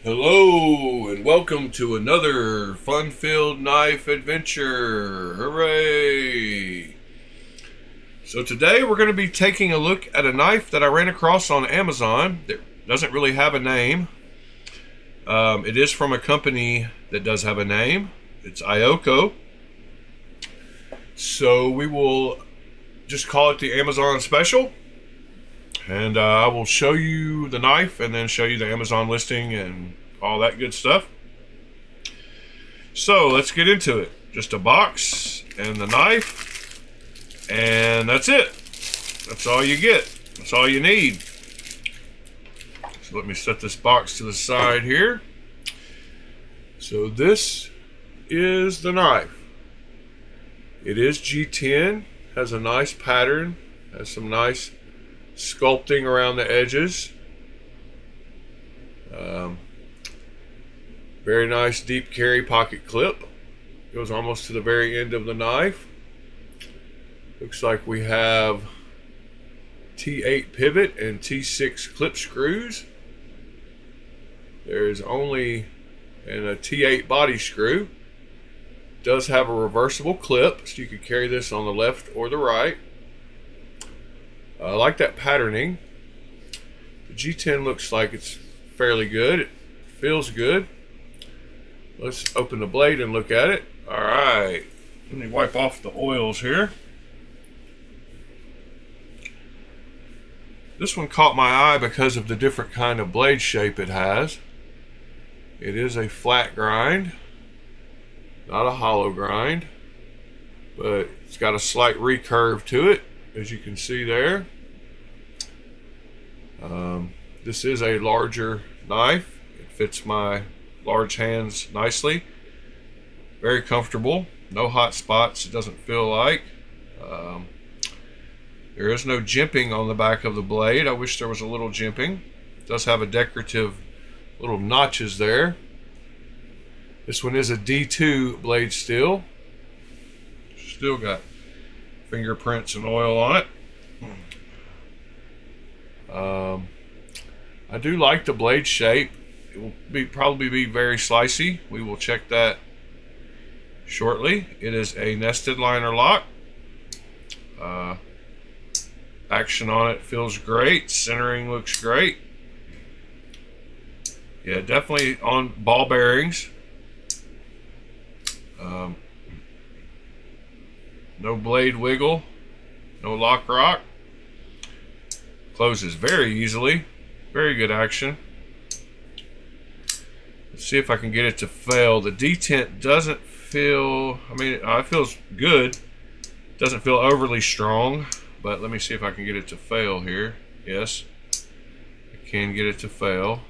Hello and welcome to another fun-filled knife adventure. Hooray! So today we're going to be taking a look at a knife that I ran across on Amazon that doesn't really have a name. It is from a company that does have a name. It's IOKO. So we will just call it the Amazon Special. And I will show you the knife and then show you the Amazon listing and all that good stuff. So let's get into it. Just a box and the knife, and that's it. That's all you get. That's all you need. So let me set this box to the side here. So this is the knife. It is G10, has a nice pattern, has some nice sculpting around the edges. Very nice deep carry pocket clip. Goes almost to the very end of the knife. Looks like we have T8 pivot and T6 clip screws. There's only a T8 body screw. Does have a reversible clip, so you could carry this on the left or the right. I like that patterning. The G10 looks like it's fairly good. It feels good. Let's open the blade and look at it. All right. Let me wipe off the oils here. This one caught my eye because of the different kind of blade shape it has. It is a flat grind, not a hollow grind, but it's got a slight recurve to it, as you can see there. This is a larger knife. It fits my large hands nicely. Very comfortable. No hot spots, it doesn't feel like. There is no jimping on the back of the blade. I wish there was a little jimping. It does have a decorative little notches there. This one is a D2 blade steel. Still got fingerprints and oil on it. I do like the blade shape. It will probably be very slicey. We will check that shortly. It is a nested liner lock. Action on it feels great. Centering looks great. Yeah, definitely on ball bearings. No blade wiggle. No lock rock. Closes very easily. Very good action. Let's see if I can get it to fail. The detent doesn't feel, it feels good. Doesn't feel overly strong, but let me see if I can get it to fail here. Yes, I can get it to fail.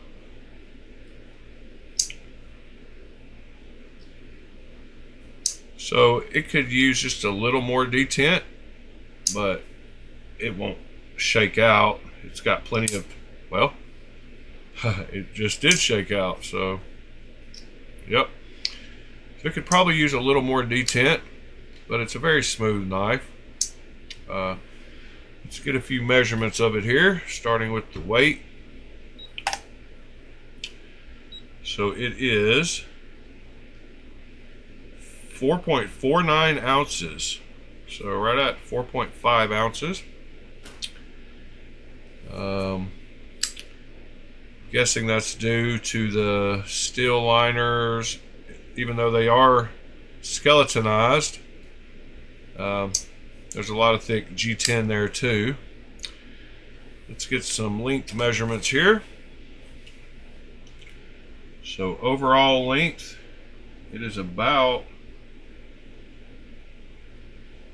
So it could use just a little more detent, but it won't shake out. It's got plenty of, well, it just did shake out, so yep. So it could probably use a little more detent, but it's a very smooth knife. Let's get a few measurements of it here, starting with the weight. So it is 4.49 ounces. So right at 4.5 ounces. Guessing that's due to the steel liners, even though they are skeletonized. There's a lot of thick G10 there too. Let's get some length measurements here. So overall length, it is about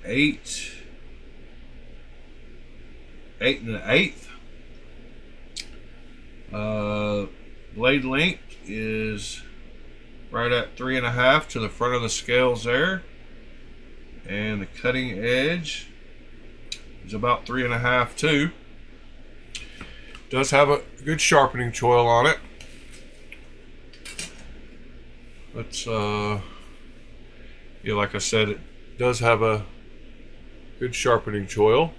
8 1/8. Blade length is right at 3.5 to the front of the scales there, and the cutting edge is about 3.5 too. Does have a good sharpening choil on it. Let's yeah, like I said, it does have a good sharpening choil.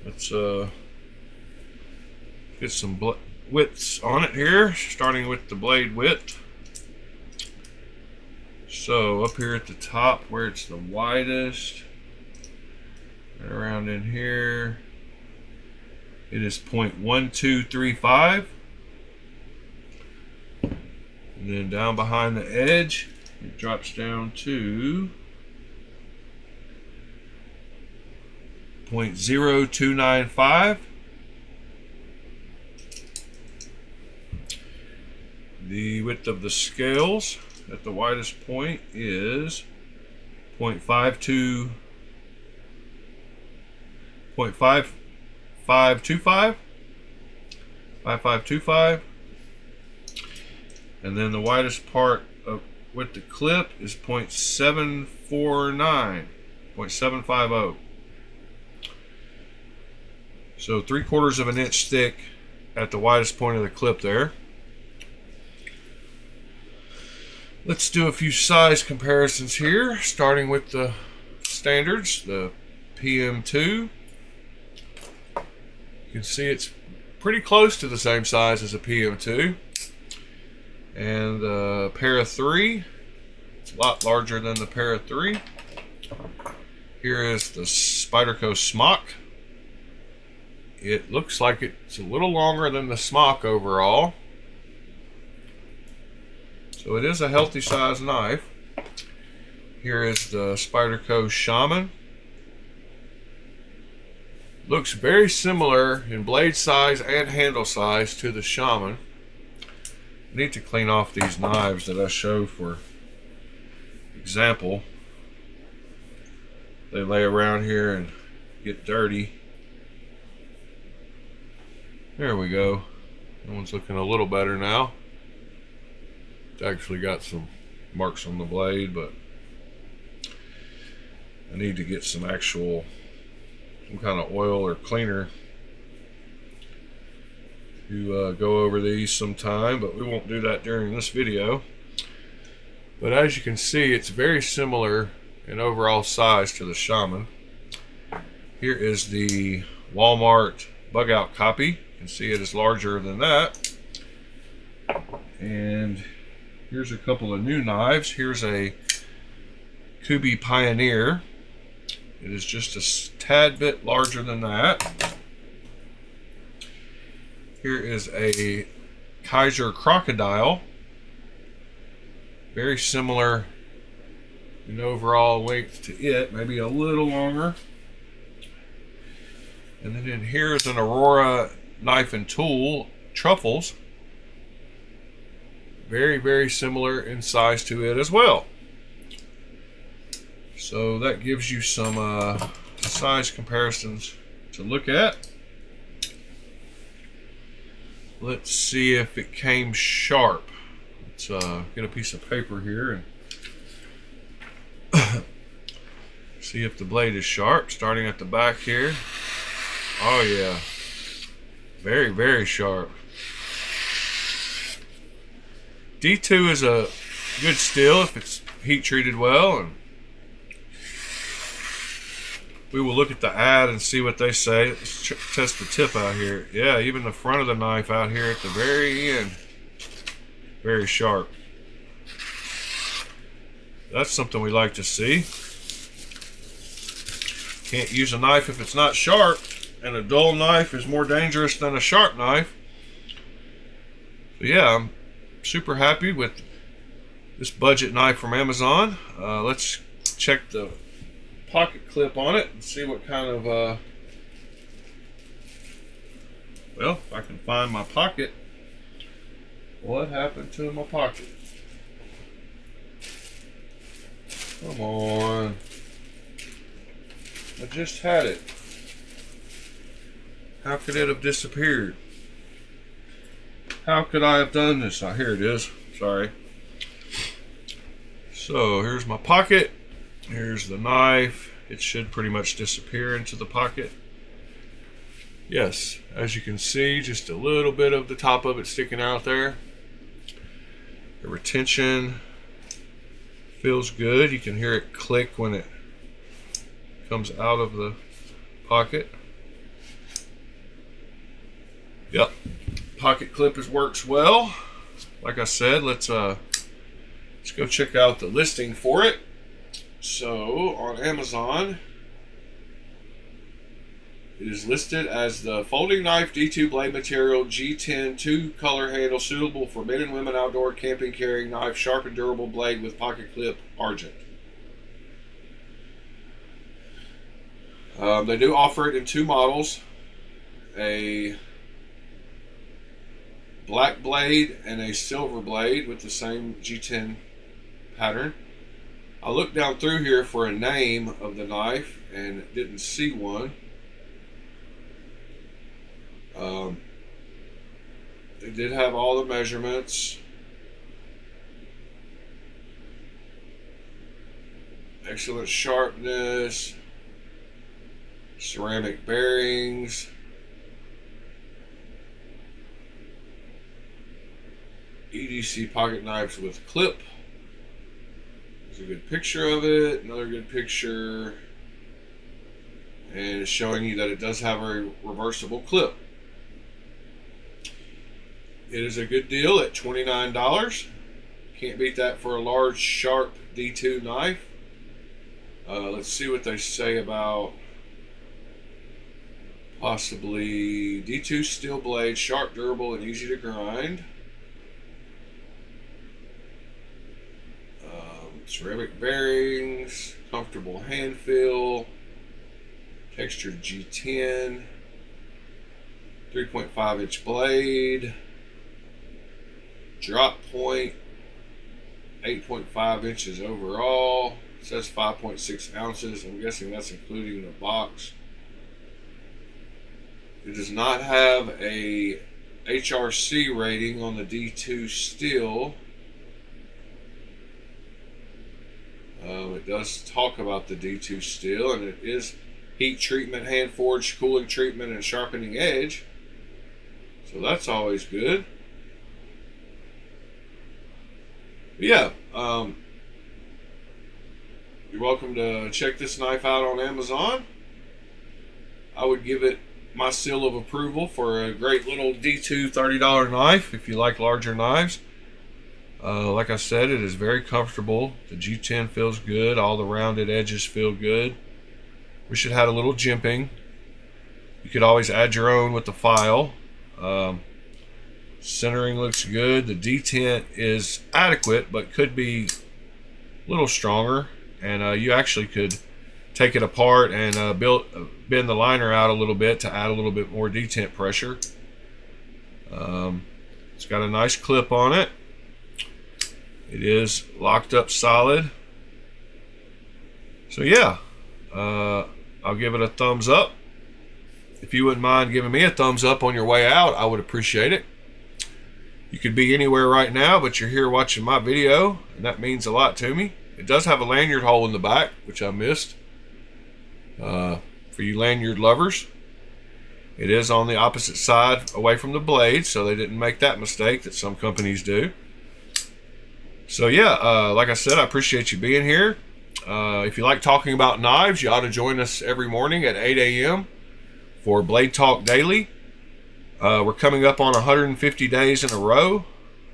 Let's Get some widths on it here, starting with the blade width. So up here at the top where it's the widest, right around in here, it is 0.1235. And then down behind the edge, it drops down to 0.0295. The width of the scales at the widest point is 0.5525, and then the widest part with the clip is 0.750. So 3/4 of an inch thick at the widest point of the clip there. Let's do a few size comparisons here, starting with the standards, the PM2. You can see it's pretty close to the same size as a PM2. And the Para 3, it's a lot larger than the Para 3. Here is the Spyderco Smock. It looks like it's a little longer than the Smock overall. So it is a healthy size knife. Here is the Spyderco Shaman. Looks very similar in blade size and handle size to the Shaman. I need to clean off these knives that I show for example. They lay around here and get dirty. There we go. That one's looking a little better now. It's actually got some marks on the blade, but I need to get some kind of oil or cleaner to go over these sometime, but we won't do that during this video. But as you can see, it's very similar in overall size to the Shaman. Here is the Walmart bug out copy. You can see it is larger than that. And here's a couple of new knives. Here's a Kubi Pioneer. It is just a tad bit larger than that. Here is a Kaiser Crocodile. Very similar in overall length to it, maybe a little longer. And then in here is an Aurora Knife and Tool Truffles. Very, very similar in size to it as well. So that gives you some size comparisons to look at. Let's see if it came sharp. Let's get a piece of paper here and see if the blade is sharp. Starting at the back here. Oh yeah, very, very sharp. D2 is a good steel if it's heat treated well, and we will look at the ad and see what they say. Let's test the tip out here. Yeah, even the front of the knife out here at the very end, very sharp. That's something we like to see. Can't use a knife if it's not sharp, and a dull knife is more dangerous than a sharp knife. So yeah, I'm super happy with this budget knife from Amazon. Let's check the pocket clip on it and see what kind of well, if I can find my pocket. What happened to my pocket? Come on, I just had it. How could it have disappeared? How could I have done this? Oh, here it is. Sorry. So here's my pocket. Here's the knife. It should pretty much disappear into the pocket. Yes, as you can see, just a little bit of the top of it sticking out there. The retention feels good. You can hear it click when it comes out of the pocket. Yep, pocket clip works well. Like I said, let's go check out the listing for it. So on Amazon, it is listed as the folding knife D2 blade material G10 2-color handle, suitable for men and women outdoor camping carrying knife, sharp and durable blade with pocket clip, argent. They do offer it in 2 models, a black blade and a silver blade with the same G10 pattern. I looked down through here for a name of the knife and didn't see one. They did have all the measurements. Excellent sharpness, ceramic bearings, EDC pocket knives with clip. There's a good picture of it, another good picture, and it's showing you that it does have a reversible clip. It is a good deal at $29. Can't beat that for a large, sharp D2 knife. Let's see what they say about possibly D2 steel blade, sharp, durable, and easy to grind. Ceramic bearings, comfortable hand feel, textured G10, 3.5-inch blade, drop point, 8.5 inches overall. It says 5.6 ounces. I'm guessing that's including the box. It does not have a HRC rating on the D2 steel. It does talk about the D2 steel, and it is heat treatment, hand forged, cooling treatment, and sharpening edge. So that's always good. But yeah, you're welcome to check this knife out on Amazon. I would give it my seal of approval for a great little D2 $30 knife if you like larger knives. Like I said, it is very comfortable. The G10 feels good. All the rounded edges feel good. Wish it had a little jimping. You could always add your own with the file. Centering looks good. The detent is adequate, but could be a little stronger. And you actually could take it apart and bend the liner out a little bit to add a little bit more detent pressure. It's got a nice clip on it. It is locked up solid. So yeah, I'll give it a thumbs up. If you wouldn't mind giving me a thumbs up on your way out, I would appreciate it. You could be anywhere right now, but you're here watching my video, and that means a lot to me. It does have a lanyard hole in the back, which I missed. For you lanyard lovers. It is on the opposite side away from the blade, so they didn't make that mistake that some companies do. So yeah, like I said, I appreciate you being here. If you like talking about knives, you ought to join us every morning at 8 a.m. for Blade Talk Daily. We're coming up on 150 days in a row.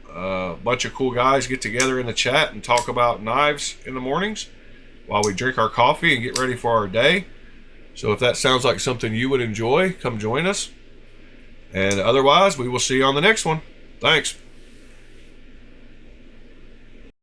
A bunch of cool guys get together in the chat and talk about knives in the mornings while we drink our coffee and get ready for our day. So if that sounds like something you would enjoy, come join us. And otherwise, we will see you on the next one. Thanks.